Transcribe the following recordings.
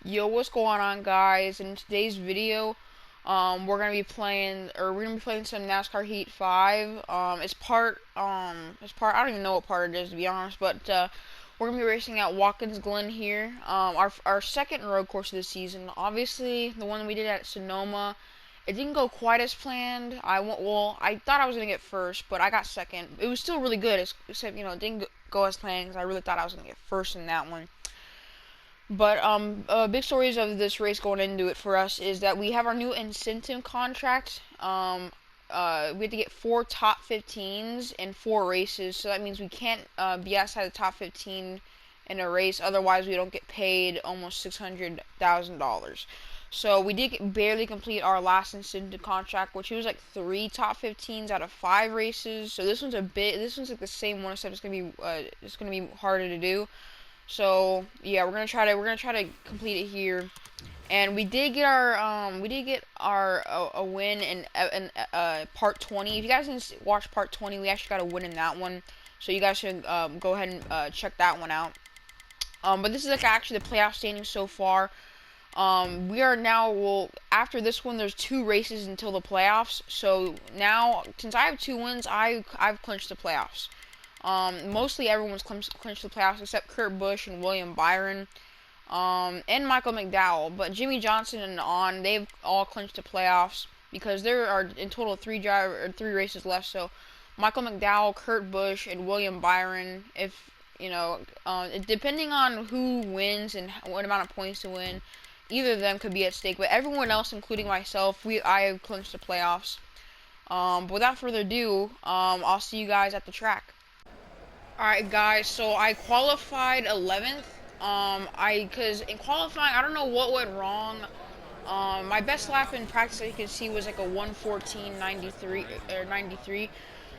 Yo, what's going on, guys? In today's video, we're gonna be playing some NASCAR Heat 5. I don't even know what part it is, to be honest, but we're gonna be racing at Watkins Glen here. Our second road course of the season. Obviously, the one we did at Sonoma, it didn't go quite as planned. I thought I was gonna get first, but I got second. It was still really good, except it didn't go as planned because I really thought I was gonna get first in that one. But big stories of this race going into it for us is that we have our new incentive contract. We have to get 4 top 15s in 4 races, so that means we can't be outside the top 15 in a race. Otherwise, we don't get paid almost $600,000. So we did barely complete our last incentive contract, which was like 3 top 15s out of 5 races. So this one's a bit. This one's like the same one, except it's gonna be harder to do. So yeah, we're gonna try to complete it here, and we did get our a win in part 20. If you guys didn't watch part 20, we actually got a win in that one. So you guys should go ahead and check that one out. But this is like actually the playoff standings so far. We are now, well, after this one, there's 2 races until the playoffs. So now, since I have 2 wins, I've clinched the playoffs. Mostly everyone's clinched the playoffs except Kurt Busch and William Byron, and Michael McDowell. But Jimmy Johnson and they've all clinched the playoffs because there are in total 3 races left. So Michael McDowell, Kurt Busch, and William Byron. If depending on who wins and what amount of points to win, either of them could be at stake. But everyone else, including myself, I have clinched the playoffs. But without further ado, I'll see you guys at the track. Alright, guys, so I qualified 11th. Cause in qualifying, I don't know what went wrong. My best lap in practice, as you can see, was like a 1:14:93 or 93.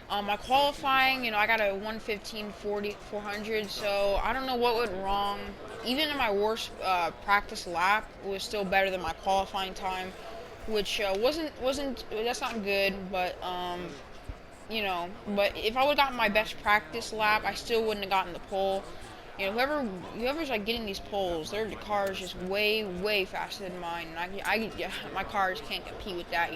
My qualifying, I got a 1:15:40 400. So I don't know what went wrong. Even in my worst practice lap, it was still better than my qualifying time, which wasn't that's not good, but but if I would have gotten my best practice lap, I still wouldn't have gotten the pole. Whoever's like getting these poles, their car is just way, way faster than mine. And yeah, my car just can't compete with that.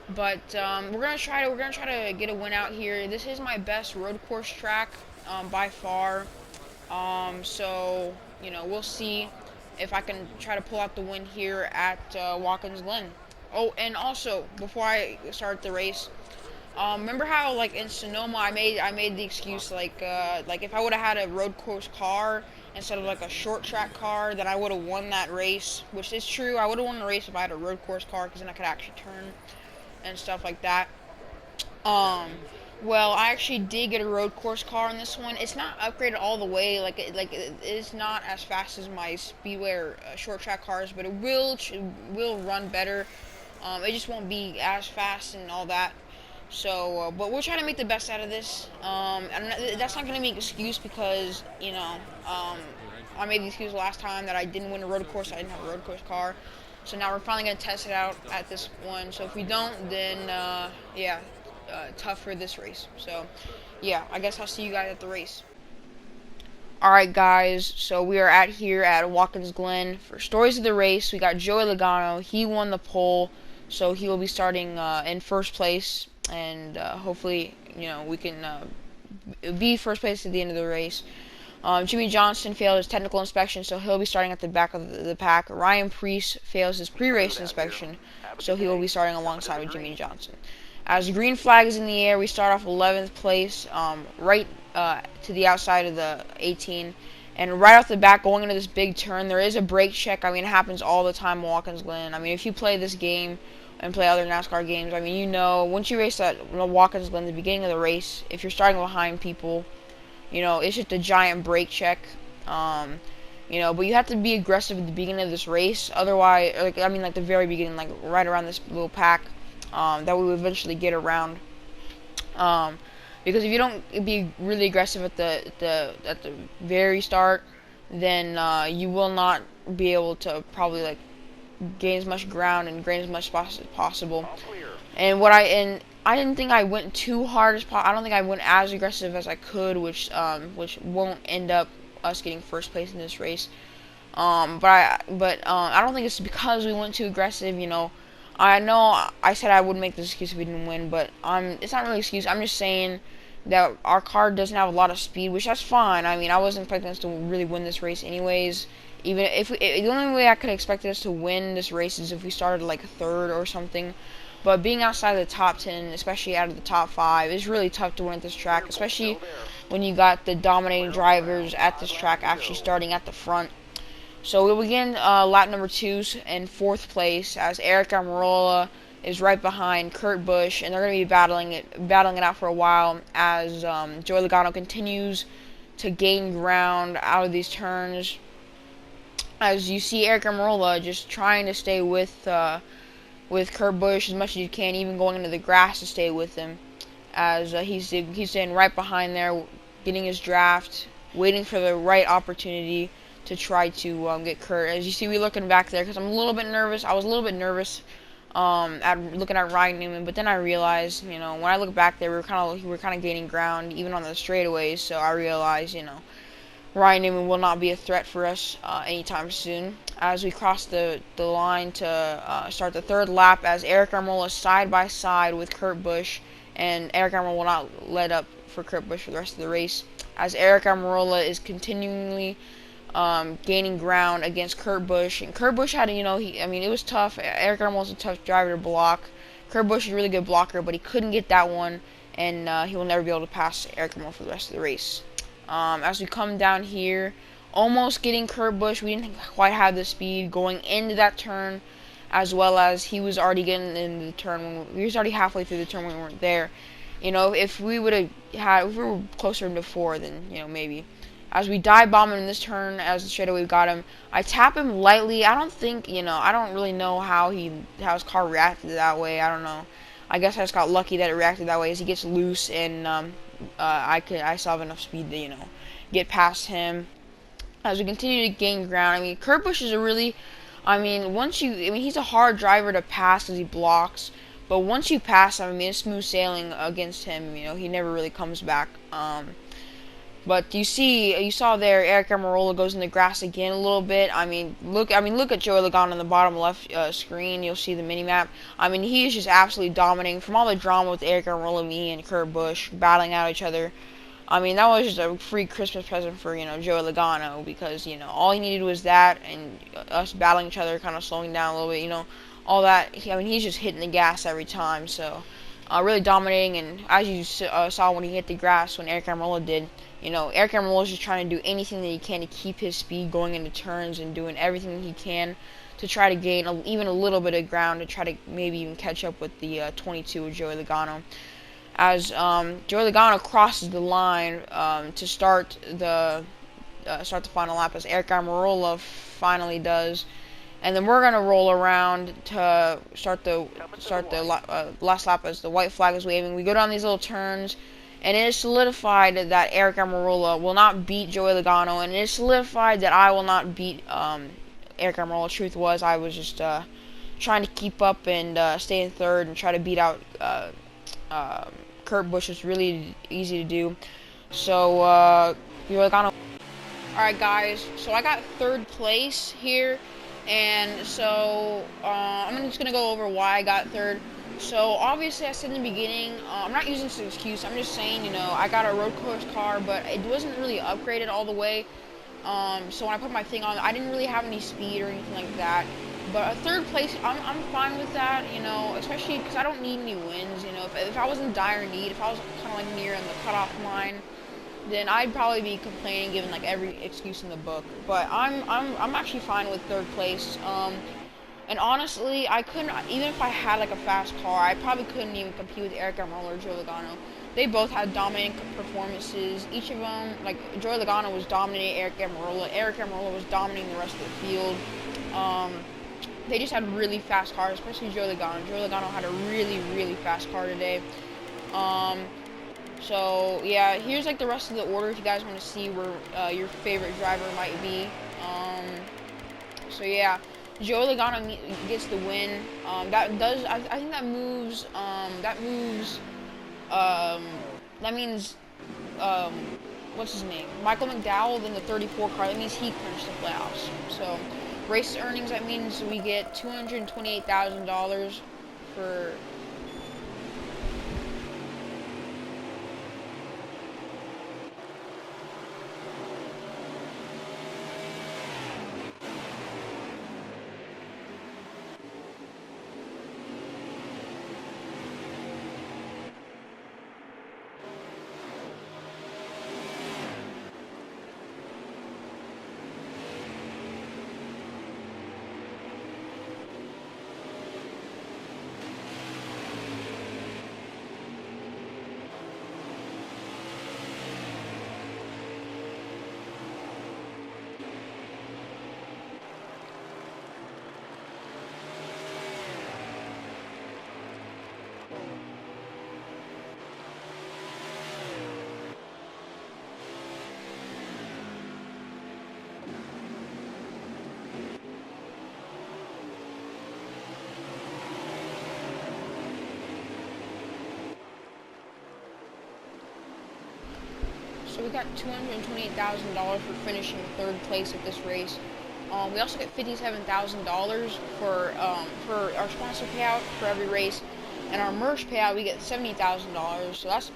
But we're gonna try to get a win out here. This is my best road course track, by far. So we'll see if I can try to pull out the win here at Watkins Glen. Oh, and also before I start the race. Remember how like in Sonoma I made the excuse like if I would have had a road course car instead of like a short track car, then I would have won that race, which is true. I would have won the race if I had a road course car because then I could actually turn and stuff like that. Um, well, I actually did get a road course car in this one. It's not upgraded all the way, it is not as fast as my speedway or short track cars, but it will run better. It just won't be as fast and all that. So, but we're trying to make the best out of this. And that's not going to be an excuse because, I made the excuse last time that I didn't win a road course. I didn't have a road course car. So now we're finally going to test it out at this one. So if we don't, then, yeah, tough for this race. So, yeah, I guess I'll see you guys at the race. Alright, guys, so we are here at Watkins Glen. For stories of the race, we got Joey Logano. He won the pole, so he will be starting in first place. And hopefully, we can be first place at the end of the race. Jimmy Johnson failed his technical inspection, so he'll be starting at the back of the pack. Ryan Preece fails his pre-race inspection, so he will be starting alongside with Jimmy Johnson. As green flag is in the air, we start off 11th place, right to the outside of the 18. And right off the bat, going into this big turn, there is a brake check. I mean, it happens all the time in Watkins Glen. I mean, if you play this game and play other NASCAR games, I mean, once you race at Watkins Glen, the beginning of the race, if you're starting behind people, it's just a giant brake check. But you have to be aggressive at the beginning of this race. Otherwise, like the very beginning, like right around this little pack, that we will eventually get around. Because if you don't be really aggressive at the very start, then you will not be able to probably like gain as much ground and gain as much spots as possible. And I didn't think I went too hard as I don't think I went as aggressive as I could, which won't end up us getting first place in this race. But I don't think it's because we went too aggressive. I know I said I would make this excuse if we didn't win, but it's not really an excuse. I'm just saying that our car doesn't have a lot of speed, which that's fine. I mean, I wasn't expecting us to really win this race anyways. Even if the only way I could expect us to win this race is if we started like third or something. But being outside of the top 10, especially out of the top 5, is really tough to win at this track, especially when you got the dominating drivers at this track actually starting at the front. So we'll begin lap number 2 in 4th place as Eric Almirola is right behind Kurt Busch, and they're going to be battling it out for a while as Joey Logano continues to gain ground out of these turns. As you see Eric Almirola just trying to stay with Kurt Busch as much as you can, even going into the grass to stay with him, as he's staying right behind there, getting his draft, waiting for the right opportunity to try to get Kurt. As you see me looking back there, because I'm a little bit nervous. I was a little bit nervous at looking at Ryan Newman, but then I realized, when I look back there, we were kind of gaining ground even on the straightaways. So I realized, Ryan Newman will not be a threat for us anytime soon. As we cross the line to start the 3rd lap, as Eric Almirola is side by side with Kurt Busch, and Eric Almirola will not let up for Kurt Busch for the rest of the race. As Eric Almirola is continually gaining ground against Kurt Busch, and Kurt Busch had, it was tough. Eric Almirola was a tough driver to block. Kurt Busch is a really good blocker, but he couldn't get that one, and he will never be able to pass Eric Almirola for the rest of the race. As we come down here, almost getting Kurt Busch, we didn't quite have the speed going into that turn, as well as he was already getting in the turn. He was already halfway through the turn when we weren't there. If we were closer to 4, then maybe. As we dive bomb him in this turn, as the straightaway got him, I tap him lightly. I don't really know how his car reacted that way. I don't know. I guess I just got lucky that it reacted that way, as he gets loose, and I still have enough speed to get past him. As we continue to gain ground, Kurt Busch is he's a hard driver to pass as he blocks, but once you pass him, it's smooth sailing against him. He never really comes back. But you saw there, Eric Almirola goes in the grass again a little bit. Look at Joey Logano on the bottom left screen. You'll see the mini map. He is just absolutely dominating. From all the drama with Eric Almirola, me, and Kurt Busch battling out each other, that was just a free Christmas present for Joey Logano, because all he needed was that, and us battling each other, kind of slowing down a little bit. All that. He's just hitting the gas every time. So really dominating, and as you saw when he hit the grass, when Eric Almirola did. Eric Almirola is just trying to do anything that he can to keep his speed going into turns, and doing everything that he can to try to gain even a little bit of ground, to try to maybe even catch up with the 22 of Joey Logano. As Joey Logano crosses the line to start the final lap, as Eric Almirola finally does, and then we're gonna roll around to start the last lap as the white flag is waving. We go down these little turns. And it is solidified that Eric Almirola will not beat Joey Logano, and it is solidified that I will not beat Eric Almirola. Truth was, I was just trying to keep up and stay in 3rd and try to beat out Kurt Busch. Was really easy to do. So Joey Logano. Alright guys, so I got 3rd place here, and so I'm just going to go over why I got 3rd. So obviously I said in the beginning, I'm not using this as an excuse, I'm just saying, I got a road course car, but it wasn't really upgraded all the way. So when I put my thing on, I didn't really have any speed or anything like that. But a 3rd place, I'm fine with that, especially because I don't need any wins. If I was in dire need, if I was kind of like near in the cutoff line, then I'd probably be complaining, giving like every excuse in the book. But I'm actually fine with 3rd place. And honestly, I couldn't, even if I had like a fast car, I probably couldn't even compete with Eric Almirola or Joey Logano. They both had dominating performances. Each of them, like Joey Logano was dominating Eric Almirola. Eric Almirola was dominating the rest of the field. They just had really fast cars, especially Joey Logano. Joey Logano had a really, really fast car today. So yeah, here's like the rest of the order if you guys want to see where your favorite driver might be. So yeah. Joey Logano gets the win. I think that moves, that means, what's his name? Michael McDowell in the 34 car. That means he clinched the playoffs. So, race earnings, that means we get $228,000 for. So we got $228,000 for finishing third place at this race. We also get $57,000 for our sponsor payout for every race, and our merch payout we get $70,000. So that's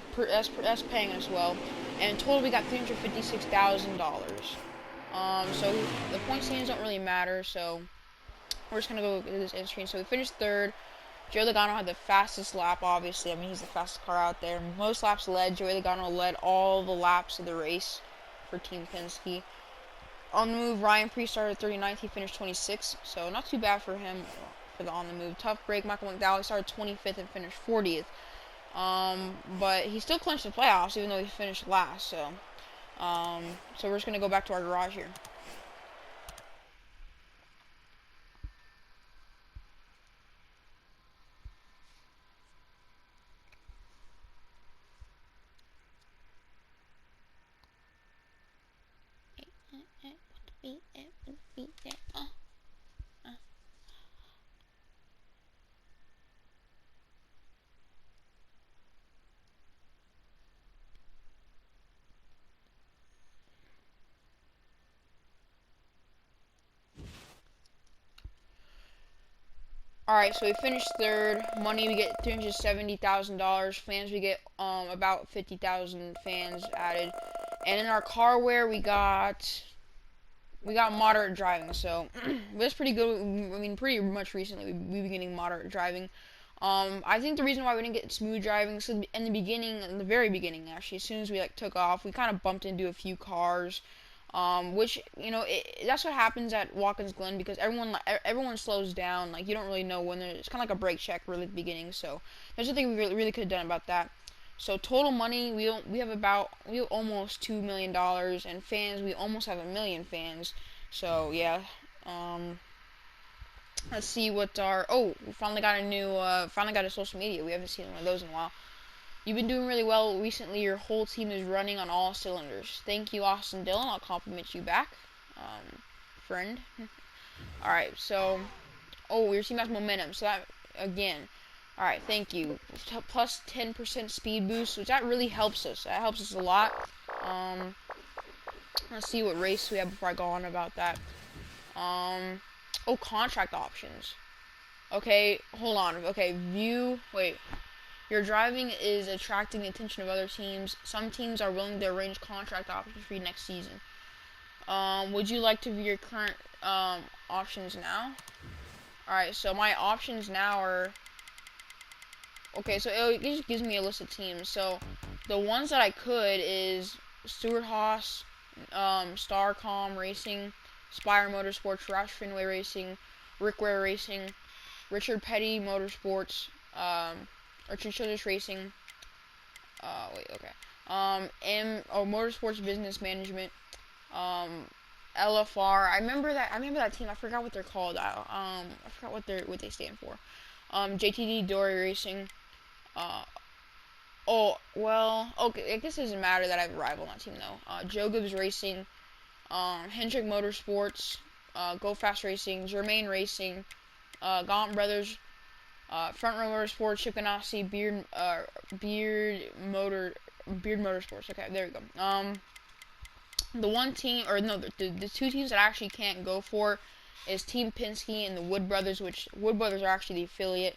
paying us well. And in total we got $356,000. So the point standings don't really matter. So we're just gonna go to this end screen. So we finished third. Joey Logano had the fastest lap, obviously. I mean, he's the fastest car out there. Most laps led. Joey Logano led all the laps of the race for Team Penske. On the move, Ryan Preece started 39th. He finished 26th, so not too bad for him for the on the move. Tough break. Michael McDowell started 25th and finished 40th. But he still clinched the playoffs, even though he finished last. So we're just gonna go back to our garage here. Alright, so we finished third. Money, we get $370,000. Fans, we get about 50,000 fans added. And in our car wear, we got moderate driving. So that's pretty good. I mean, pretty much recently we've been getting moderate driving. I think the reason why we didn't get smooth driving is in the very beginning, actually, as soon as we took off, we kind of bumped into a few cars. Which, that's what happens at Watkins Glen, because everyone slows down. Like, you don't really know when it's kind of like a brake check really at the beginning. So there's nothing we really could have done about that. So total money, we have almost $2 million, and fans, we almost have 1 million fans. So yeah, let's see what we finally got a social media. We haven't seen one of those in a while. You've been doing really well recently. Your whole team is running on all cylinders. Thank you, Austin Dillon. I'll compliment you back, friend. Alright, so, your team has momentum. So that, again, alright, thank you. Plus 10% speed boost, which that really helps us. That helps us a lot. Let's see what race we have before I go on about that. Contract options. Okay, hold on. Okay, your driving is attracting the attention of other teams. Some teams are willing to arrange contract options for you next season. Would you like to view your current options now? Alright, so my options now are... Okay, so it just gives me a list of teams. So the ones that I could is Stuart Haas, Starcom Racing, Spire Motorsports, Roush Fenway Racing, Rick Ware Racing, Richard Petty Motorsports, Richard Childress Racing, Motorsports Business Management, LFR. I remember that team. I forgot what they're called. I forgot what they stand for. JTD Dory Racing. Okay. I guess it doesn't matter that I have a rival on that team though. Joe Gibbs Racing, Hendrick Motorsports, Go Fast Racing, Germain Racing, Gaunt Brothers, Front Row Motorsports, Chip Ganassi, Beard Motorsports. Okay, there we go. the one team, or no, the two teams that I actually can't go for is Team Penske and the Wood Brothers, which Wood Brothers are actually the affiliate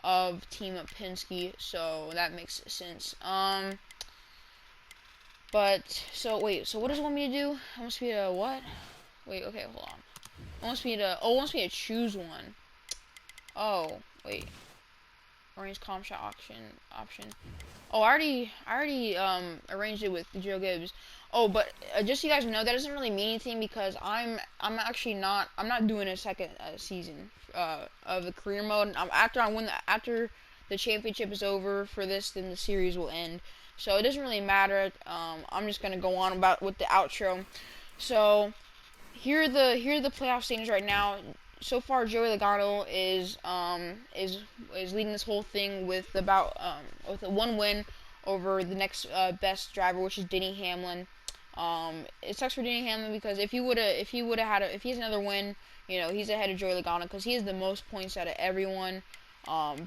of Team Penske, so that makes sense. But so wait, so what does it want me to do? It wants me to what? Wait, okay, hold on. It wants me to choose one. Oh, wait. Orange comp shot option. Oh, I already arranged it with Joe Gibbs. Oh, but just so you guys know, that doesn't really mean anything because I'm actually not doing a second season of the career mode. After the championship is over for this, then the series will end. So it doesn't really matter. I'm just gonna go on about with the outro. So here are the playoff standings right now. So far, Joey Logano is leading this whole thing with with a one win over the next best driver, which is Denny Hamlin. It sucks for Denny Hamlin because if he has another win, he's ahead of Joey Logano because he has the most points out of everyone,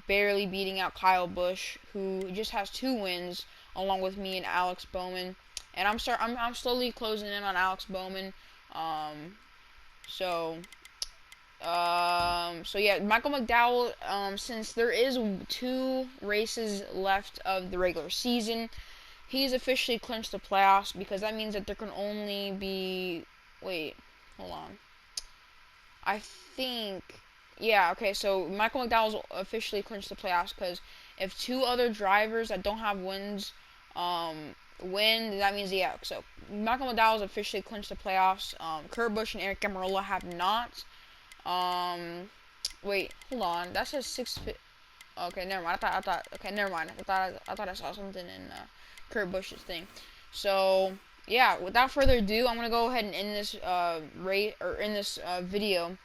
barely beating out Kyle Busch, who just has 2 wins, along with me and Alex Bowman. And I'm slowly closing in on Alex Bowman. Um, so, so yeah, Michael McDowell, since there is 2 races left of the regular season, he's officially clinched the playoffs because that means that there can only be, wait, hold on. I think, yeah, okay, so Michael McDowell's officially clinched the playoffs because if 2 other drivers that don't have wins, win, that means, yeah, so Michael McDowell's officially clinched the playoffs. Kurt Busch and Eric Almirola have not. Wait, hold on, that says 6. Okay, never mind. Okay, never mind. I thought I saw something in Kurt Busch's thing. So yeah, without further ado, I'm gonna go ahead and end this video.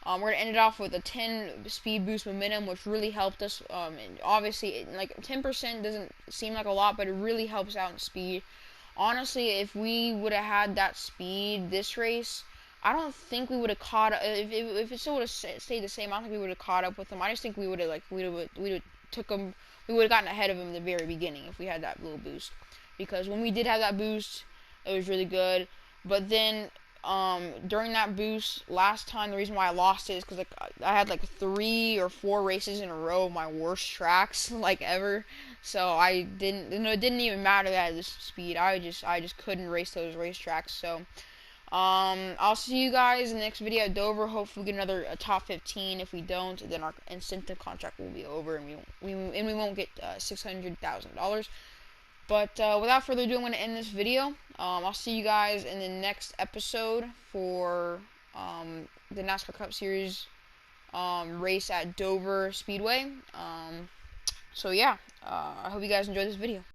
We're gonna end it off with a 10 speed boost momentum, which really helped us. And obviously, like 10% doesn't seem like a lot, but it really helps out in speed. Honestly, if we would have had that speed this race, I don't think we would have caught up. If it still would have stayed the same, I don't think we would have caught up with them. I just think we would have took them. We would have gotten ahead of them in the very beginning if we had that little boost. Because when we did have that boost, it was really good. But then during that boost last time, the reason why I lost it is because I had like 3 or 4 races in a row of my worst tracks like ever. So I didn't. It didn't even matter that I had this speed. I just couldn't race those racetracks. So. I'll see you guys in the next video at Dover. Hopefully we get another top 15. If we don't, then our incentive contract will be over, and we won't get $600,000. But without further ado, I'm going to end this video. I'll see you guys in the next episode for the NASCAR Cup Series race at Dover Speedway. So yeah, I hope you guys enjoyed this video.